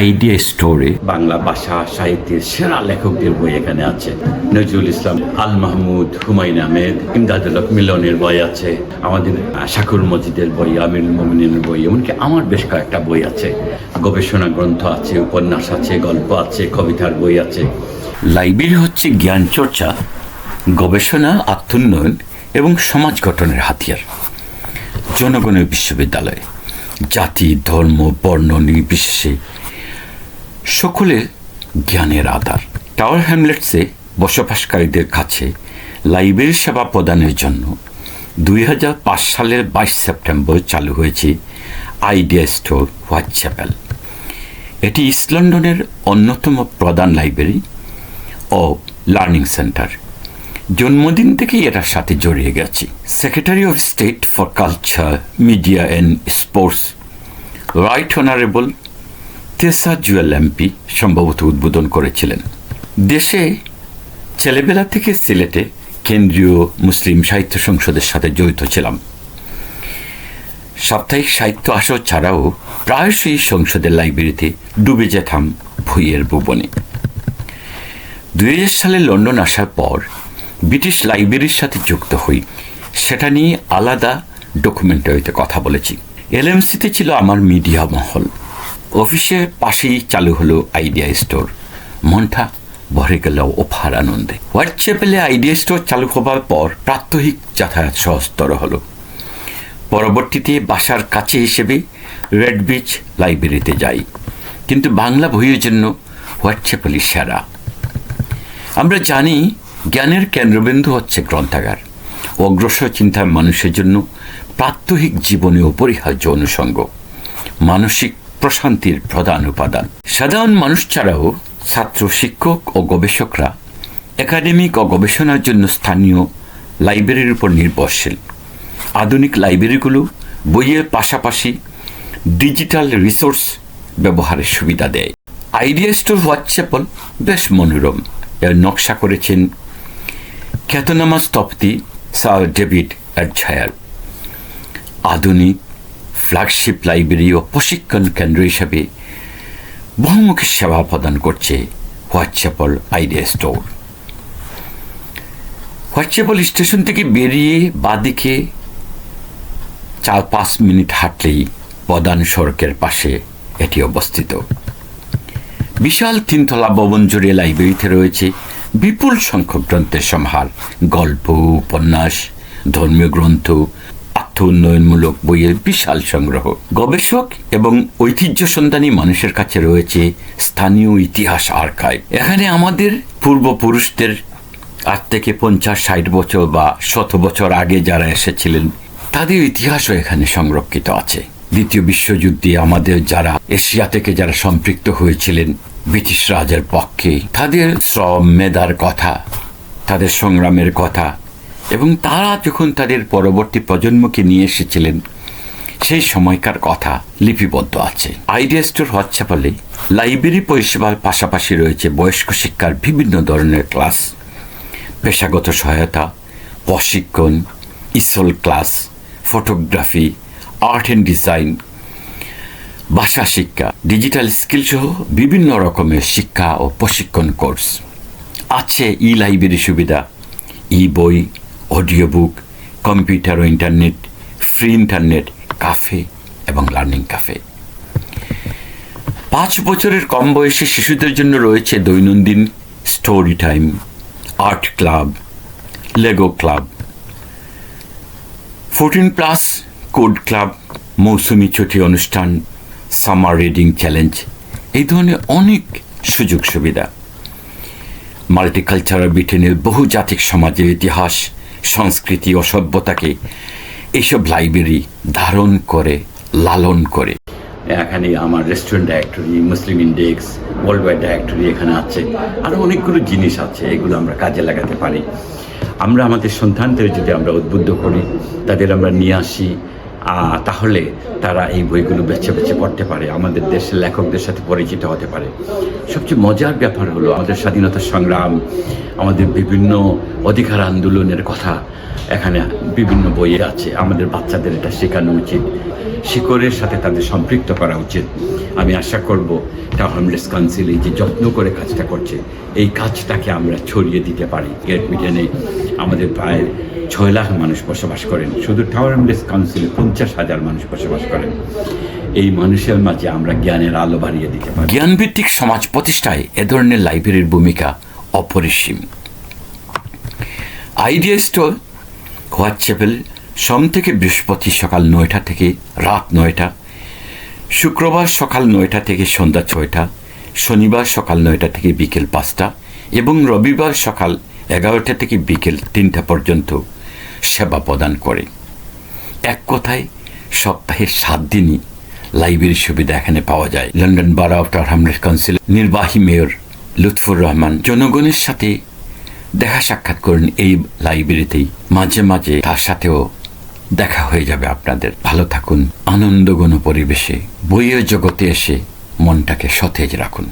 Idea স্টোরে বাংলা ভাষা সাহিত্যের সেরা লেখকদের বই এখানে আছে। নজরুল ইসলাম, আল মাহমুদ, হুমায়ুন আহমেদ, ইমদাদুল হক মিলনের বই আছে, আমাদের শাকুর মজিদের বই, আমিরুল মোমিনের বই, এমনকি আমার বেশ কয়েকটা বই আছে। গবেষণা গ্রন্থ আছে, উপন্যাস আছে, গল্প আছে, কবিতার বই আছে। লাইব্রেরি হচ্ছে জ্ঞান চর্চা, গবেষণা, আত্মোন্নয়ন এবং সমাজ গঠনের হাতিয়ার। জনগণের বিশ্ববিদ্যালয় জাতি, ধর্ম, বর্ণ নির্বিশেষে সকলে জ্ঞানের আধার। টাওয়ার হ্যামলেটসে বসবাসকারীদের কাছে লাইব্রেরি সেবা প্রদানের জন্য 2005 সালের 22 সেপ্টেম্বর চালু হয়েছে আইডিয়া স্টোর হোয়াইট চ্যাপেল। এটি ইস্ট লন্ডনের অন্যতম প্রধান লাইব্রেরি ও লার্নিং সেন্টার। জন্মদিন থেকেই এটার সাথে জড়িয়ে গেছি। Secretary of state for culture, media and sports right honourable Tessa Jowell MP সম্ভবত উদ্বোধন করেছিলেন। দেশে ছেলেবেলা থেকে সিলেটে কেন্দ্রীয় মুসলিম সাহিত্য সংসদের সাথে জড়িত ছিলাম। সাপ্তাহিক সাহিত্য আসর ছাড়াও প্রায়শই সংসদের লাইব্রেরিতে ডুবে যেতাম বইয়ের ভুবনে। 2000 সালে লন্ডন আসার পর ব্রিটিশ লাইব্রেরির সাথে যুক্ত হই। সেটা নিয়ে আলাদা ডকুমেন্টারিতে কথা বলেছি। এলএমসিতে ছিল আমার মিডিয়া মহল। অফিসের পাশেই চালু হলো আইডিয়া স্টোর। মনটা ভরে গেল অপার আনন্দে। হোয়াইট চ্যাপেলে আইডিয়া স্টোর চালু হবার পর প্রাত্যহিক যাতায়াত সহজতর হলো। পরবর্তীতে বাসার কাছে হিসেবে রেড বিচ লাইব্রেরিতে যাই, কিন্তু বাংলা বইয়ের জন্য হোয়াইট চ্যাপেলই সেরা। আমরা জানি জ্ঞানের কেন্দ্রবিন্দু হচ্ছে গ্রন্থাগার। অগ্রসর চিন্তার মানুষের জন্য প্রাত্যহিক জীবনে অপরিহার্য অনুষঙ্গ, মানসিক প্রশান্তির প্রধান উপাদান। সাধারণ মানুষ ছাড়াও ছাত্র, শিক্ষক ও গবেষকরা একাডেমিক ও গবেষণার জন্য স্থানীয় লাইব্রেরির উপর নির্ভরশীল। আধুনিক লাইব্রেরিগুলো বইয়ের পাশাপাশি ডিজিটাল রিসোর্স ব্যবহারের সুবিধা দেয়। আইডিয়া স্টোর হোয়াইট চ্যাপেল বেশ মনোরম। এর নকশা করেছেন খ্যাতনামা স্থপতি স্যার ডেভিড এডঝায়ার। আধুনিক ফ্ল্যাগশিপ লাইব্রেরি ও প্রশিক্ষণ কেন্দ্র হিসেবে বহুমুখী সেবা প্রদান করছে Whitechapel Idea Store. Whitechapel station থেকে বেরিয়ে বাঁদিকে 4-5 মিনিট হাঁটলেই প্রধান সড়কের পাশে এটি অবস্থিত। বিশাল 3তলা ভবন জুড়ে লাইব্রেরিতে রয়েছে বিপুল সংখ্যক গ্রন্থের সমাহার, গল্প, উপন্যাস, ধর্মীয় গ্রন্থ, আত্ম-উন্নয়নমূলক বইয়ের বিশাল সংগ্রহ। গবেষক এবং ঐতিহ্য সন্ধানী মানুষের কাছে রয়েছে স্থানীয় ইতিহাস আর্কাইভ। এখানে আমাদের পূর্বপুরুষদের আজ থেকে 50-60 বছর বা 100 বছর আগে যারা এসেছিলেন তাদের ইতিহাসও এখানে সংরক্ষিত আছে। দ্বিতীয় বিশ্বযুদ্ধে আমাদের যারা এশিয়া থেকে যারা সম্পৃক্ত হয়েছিলেন ব্রিটিশ রাজের পক্ষে, তাদের শ্রম, মেধার কথা, তাদের সংগ্রামের কথা এবং তারা যখন তাদের পরবর্তী প্রজন্মকে নিয়ে এসেছিলেন সেই সময়কার কথা লিপিবদ্ধ আছে। আইডিয়া স্টোর হোয়াইট চ্যাপেলে লাইব্রেরি পরিষেবার পাশাপাশি রয়েছে বয়স্ক শিক্ষার বিভিন্ন ধরনের ক্লাস, পেশাগত সহায়তা, প্রশিক্ষণ, ESOL class, photography, art and design, ভাষা শিক্ষা, ডিজিটাল স্কিল সহ বিভিন্ন রকমের শিক্ষা ও প্রশিক্ষণ কোর্স আছে। ই লাইব্রেরি সুবিধা, ই বই, অডিও বুক, কম্পিউটার ও ইন্টারনেট, ফ্রি ইন্টারনেট, কাফে এবং লার্নিং কাফে। 5 বছরের কম বয়সী শিশুদের জন্য রয়েছে দৈনন্দিন story time, art club, lego club, 14+ code club, মৌসুমি ছুটি অনুষ্ঠান, সামার রিডিং চ্যালেঞ্জ, এই ধরনের অনেক সুযোগ সুবিধা। মাল্টিকালচারাল ব্রিটেনের বহুজাতিক সমাজের ইতিহাস, সংস্কৃতি ও সভ্যতাকে এইসব লাইব্রেরি ধারণ করে, লালন করে। এখানে আমার রেস্টুরেন্ট ডাইরেক্টরি, মুসলিম ইন্ডেক্স, ওয়ার্ল্ড ওয়াইড ডাইরেক্টরি এখানে আছে। আরও অনেকগুলো জিনিস আছে, এগুলো আমরা কাজে লাগাতে পারি। আমরা আমাদের সন্তানদের যদি আমরা উদ্বুদ্ধ করি, তাদের আমরা নিয়ে আসি, তাহলে তারা এই বইগুলো বেছে বেছে পড়তে পারে, আমাদের দেশের লেখকদের সাথে পরিচিত হতে পারে। সবচেয়ে মজার ব্যাপার হলো আমাদের স্বাধীনতা সংগ্রাম, আমাদের বিভিন্ন অধিকার আন্দোলনের কথা এখানে বিভিন্ন বইয়ে আছে। আমাদের বাচ্চাদের এটা শেখানো উচিত। শিকড়ের সাথে তাদের সম্পৃক্ত করা উচিত। আমি আশা করব টাউন হোমলেস কাউন্সিল এই যে যত্ন করে কাজটা করছে, এই কাজটাকে আমরা ছড়িয়ে দিতে পারি। গ্রেট ব্রিটেনে আমাদের প্রায় 6 লাখ মানুষ বসবাস করেন, শুধু টাউন হোমলেস কাউন্সিলে 50,000 মানুষ বসবাস করেন। এই মানুষের মাঝে আমরা জ্ঞানের আলো বাড়িয়ে দিতে পারি। জ্ঞানভিত্তিক সমাজ প্রতিষ্ঠায় এ ধরনের লাইব্রেরির ভূমিকা অপরিসীম। আইডিয়া স্টোর, হোয়াইটচ্যাপেল, সোম থেকে বৃহস্পতি সকাল 9টা থেকে রাত 9টা, শুক্রবার সকাল 9টা থেকে সন্ধ্যা 6টা, শনিবার সকাল 9টা থেকে বিকেল 5টা এবং রবিবার সকাল 11টা থেকে বিকেল 3টা পর্যন্ত সেবা প্রদান করে। এক কথায় সপ্তাহের 7 দিনই লাইব্রেরির সুবিধা এখানে পাওয়া যায়। লন্ডন বারো অফ টাউন হোমলেস কাউন্সিল নির্বাহী মেয়র লুৎফুর রহমান জনগণের সাথে দেখা সাক্ষাৎ করেন এই লাইব্রেরিতেই। মাঝে মাঝে তার সাথেও দেখা হয়ে যাবে আপনাদের। ভালো থাকুন, আনন্দঘন পরিবেশে বইয়ের জগতে এসে মনটাকে সতেজ রাখুন।